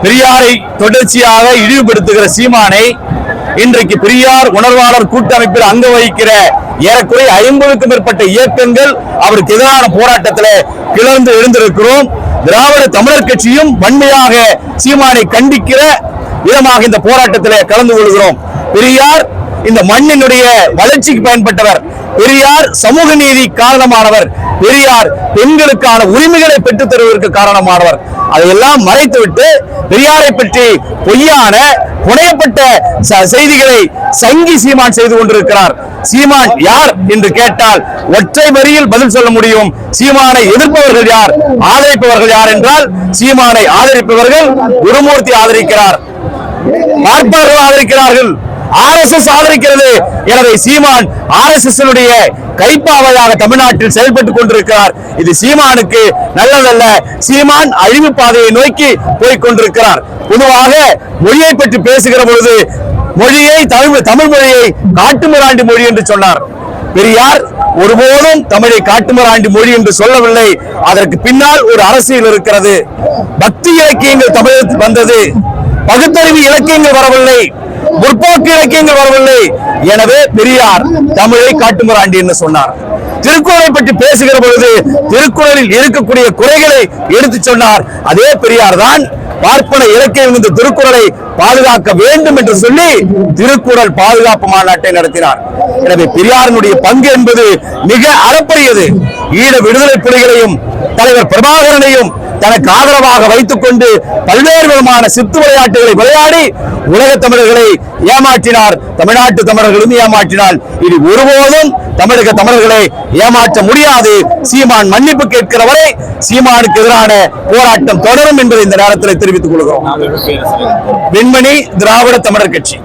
பெரியாரை தொடர்ச்சியாக இழிவுபடுத்துகிற சீமானை இன்றைக்கு பெரியார் உணர்வாளர் கூட்டமைப்பில் அங்க வகிக்கிற ஏறக்குறை 50க்கும் மேற்பட்ட இயக்கங்கள் அவருக்கு எதிரான போராட்டத்தில் கிளர்ந்து எழுந்திருக்கிறோம். திராவிட தமிழர் கட்சியும் வன்மையாக சீமானை கண்டிக்கிற விதமாக இந்த போராட்டத்தில் கலந்து கொள்கிறோம். பெரியார் இந்த மண்ணினுடைய வளர்ச்சிக்கு பயன்பட்டவர். பெரியார் சமூக நீதி காரணமானவர். பெரியார் பெண்களுக்கான உரிமைகளை பெற்றுத் தருவதற்கு காரணமானவர். அதையெல்லாம் மறைத்துவிட்டு பெரியாரை பற்றி பொய்யான புனையப்பட்ட செய்திகளை சங்கி சீமான் செய்து கொண்டிருக்கிறார். சீமான் யார் என்று கேட்டால் ஒற்றை வரியில் பதில் சொல்ல முடியும். சீமானை எதிர்ப்பவர்கள் யார், ஆதரிப்பவர்கள் யார் என்றால் சீமானை ஆதரிப்பவர்கள் குருமூர்த்தி ஆதரிக்கிறார், பார்ப்பவர்கள் ஆதரிக்கிறார்கள், RSS ஆதரிக்கிறது. எனவே சீமான் RSS கைப்பாவையாக தமிழ்நாட்டில் செயல்பட்டுக் கொண்டிருக்கிறார். இது சீமானுக்கு நல்லதல்ல. சீமான் அழிவு பாதையை நோக்கி போய் கொண்டிருக்கிறார். பொதுவாக மொழியை பற்றி பேசுகிற பொழுது மொழியை தமிழ் மொழியை காட்டுமிராண்டி மொழி என்று சொன்னார். பெரியார் ஒருபோதும் தமிழை காட்டுமிராண்டி மொழி என்று சொல்லவில்லை. அதற்கு பின்னால் ஒரு அரசியல் இருக்கிறது. பக்தி இலக்கியங்கள் தமிழகத்தில் வந்தது, பகுத்தறிவு இலக்கியங்கள் வரவில்லை, முற்போக்கு இலக்கியங்கள் வரவில்லை. எனவே பெரியார் தமிழை காட்டுமிராண்டி என்று சொன்னார். திருக்குறளை பற்றி பேசுகிற பொழுது திருக்குறளில் இருக்கக்கூடிய குறைகளை எடுத்து சொன்னார். அதே பெரியார் தான் பார்ப்பன இலக்கியம் இந்த திருக்குறளை பாதுகாக்க வேண்டும் என்று சொல்லி திருக்குறள் பாதுகாப்பு மாநாட்டை நடத்தினார். எனவே பெரியாரினுடைய பங்கு என்பது மிக அளப்பரியது. ஈழ விடுதலை புலிகளையும் தலைவர் பிரபாகரனையும் தனக்கு ஆதரவாக வைத்துக் கொண்டு பல்வேறு விதமான சித்து விளையாட்டுகளை விளையாடி உலக தமிழர்களை ஏமாற்றினார். தமிழ்நாட்டு தமிழர்களும் ஏமாற்றினார். இது ஒருபோதும் தமிழக தமிழர்களை ஏமாற்ற முடியாது. சீமான் மன்னிப்பு கேட்கிற வரை சீமானுக்கு எதிரான போராட்டம் தொடரும் என்பதை இந்த நேரத்தில் தெரிவித்துக் கொள்கிறோம். வெண்மணி, திராவிட தமிழர் கட்சி.